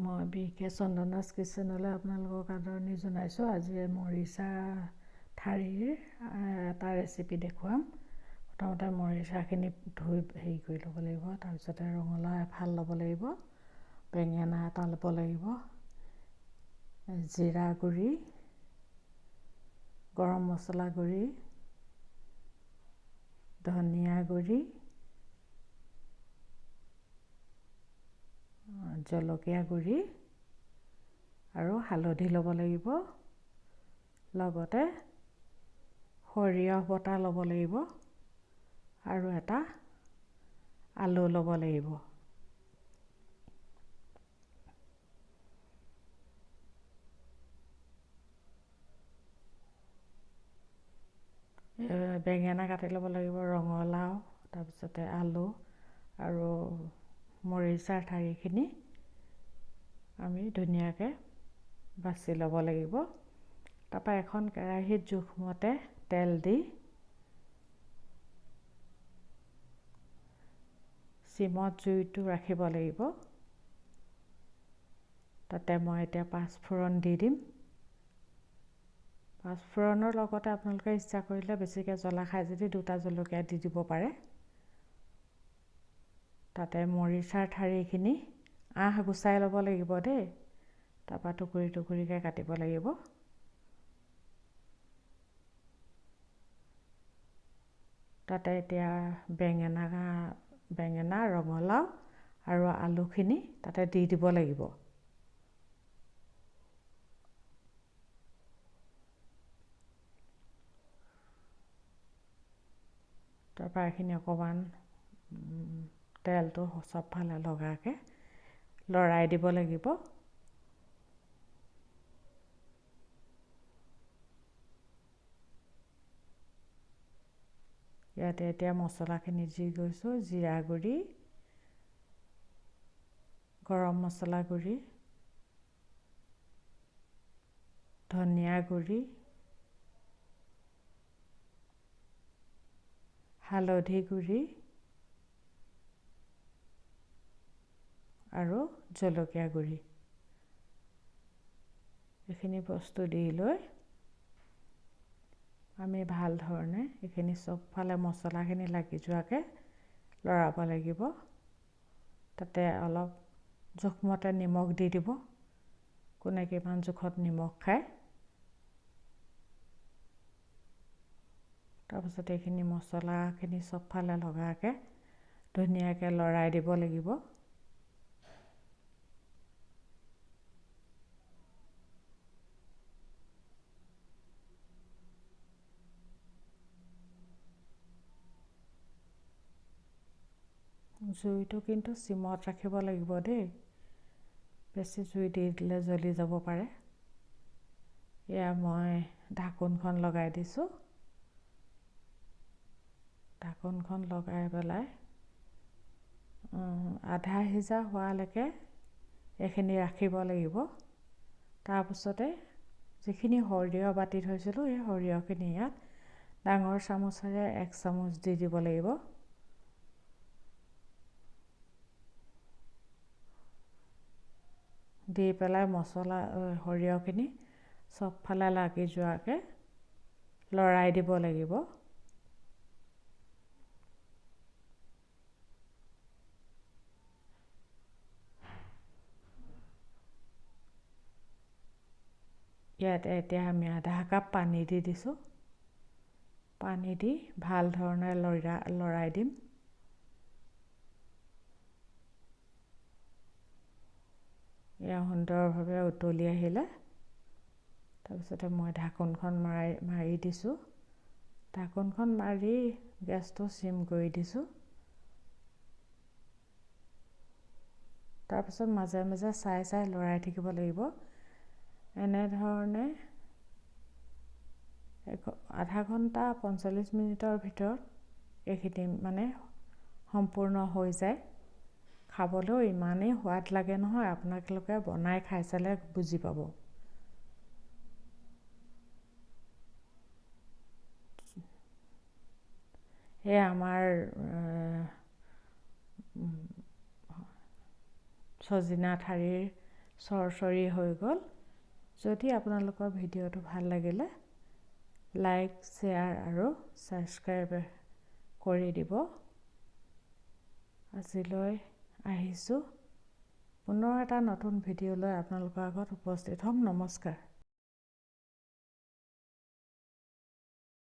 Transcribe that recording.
মই বিকে চন্দনাছ কিচেনলৈ আপোনালোকক আদৰণি জনাইছোঁ। আজি মৰিচা ঠাৰিৰ এটা ৰেচিপি দেখুৱাম। প্ৰথমতে মৰিচাখিনি ধুই হেৰি কৰি ল'ব লাগিব, তাৰপিছতে ৰঙালাও এফাল ল'ব লাগিব, বেঙেনা এটা ল'ব লাগিব, জিৰা গুড়ি, গৰম মছলা গুড়ি, ধনিয়া গুড়ি, জলকীয়া গুড়ি আৰু হালধি ল'ব লাগিব। লগতে সৰিয়হ বটা ল'ব লাগিব আৰু এটা আলু ল'ব লাগিব। বেঙেনা কাটি ল'ব লাগিব, ৰঙালাও, তাৰপিছতে আলু আৰু মৰিচাৰ ঠাৰিখিনি আমি ধুনীয়াকৈ বাছি ল'ব লাগিব। তাৰপৰা এখন কেৰাহীত জোখমতে তেল দি চিমত জুইটো ৰাখিব লাগিব। তাতে মই এতিয়া পাঁচফোৰণ দি দিম। পাঁচফোৰণৰ লগতে আপোনালোকে ইচ্ছা কৰিলে বেছিকৈ জ্বলা খাই যদি দুটা জলকীয়া দি দিব পাৰে। তাতে মৰিচাৰ ঠাৰিখিনি আঁহ গুচাই ল'ব লাগিব দেই। তাৰপৰা টুকুৰি টুকুৰিকৈ কাটিব লাগিব। তাতে এতিয়া বেঙেনা, ৰঙালাও আৰু আলুখিনি তাতে দি দিব লাগিব। তাৰপৰা এইখিনি অকণমান তেলটো চবফালে লগাকৈ লৰাই দিব লাগিব। ইয়াতে এতিয়া মছলাখিনি দি গৈছোঁ, জিৰা গুড়ি, গৰম মছলা গুড়ি, ধনিয়া গুড়ি, হালধি গুড়ি আৰু জলকীয়া গুড়ি। এইখিনি বস্তু দি লৈ আমি ভাল ধৰণে এইখিনি চবফালে মছলাখিনি লাগি যোৱাকৈ লৰাব লাগিব। তাতে অলপ জোখমতে নিমখ দি দিব, কোনে কিমান জোখত নিমখ খায়। তাৰপিছত এইখিনি মছলাখিনি চবফালে লগাকৈ ধুনীয়াকৈ লৰাই দিব লাগিব। জুইটো কিন্তু চিমত ৰাখিব লাগিব দেই, বেছি জুই দি দিলে জ্বলি যাব পাৰে। এয়া মই ঢাকোনখন লগাই দিছোঁ। ঢাকোনখন লগাই পেলাই আধা সিজা হোৱালৈকে এইখিনি ৰাখিব লাগিব। তাৰপিছতে যিখিনি সৰিয়হ বাতি থৈছিলোঁ, এই সৰিয়হখিনি ইয়াত ডাঙৰ চামুচেৰে 1 চামুচ দি দিব লাগিব। দি পেলাই সৰিয়হখিনি চবফালে লাগি যোৱাকৈ লৰাই দিব লাগিব। ইয়াতে এতিয়া আমি আধা কাপ পানী দি দিছোঁ। পানী দি ভাল ধৰণে লৰাই দিম। এয়া সুন্দৰভাৱে উতলি আহিলে তাৰপিছতে মই ঢাকোনখন মাৰি দিছোঁ। ঢাকোনখন মাৰি গেছটো চিম কৰি দিছোঁ। তাৰপিছত মাজে মাজে চাই লৰাই থাকিব লাগিব। এনেধৰণে আধা ঘণ্টা 45 মিনিটৰ ভিতৰত এইখিনি মানে সম্পূৰ্ণ হৈ যায়। খাবলৈও ইমানেই সোৱাদ লাগে নহয়, আপোনালোকে বনাই খাই চালে বুজি পাব। এই আমাৰ ছজিনা ঠাৰিৰ চৰচৰি হৈ গ'ল। যদি আপোনালোকৰ ভিডিঅ'টো ভাল লাগিলে লাইক, শ্বেয়াৰ আৰু ছাবস্ক্ৰাইব কৰি দিব। আজিলৈ আহিছোঁ। পুনৰ এটা নতুন ভিডিঅ' লৈ আপোনালোকৰ আগত উপস্থিত হ'ম। নমস্কাৰ।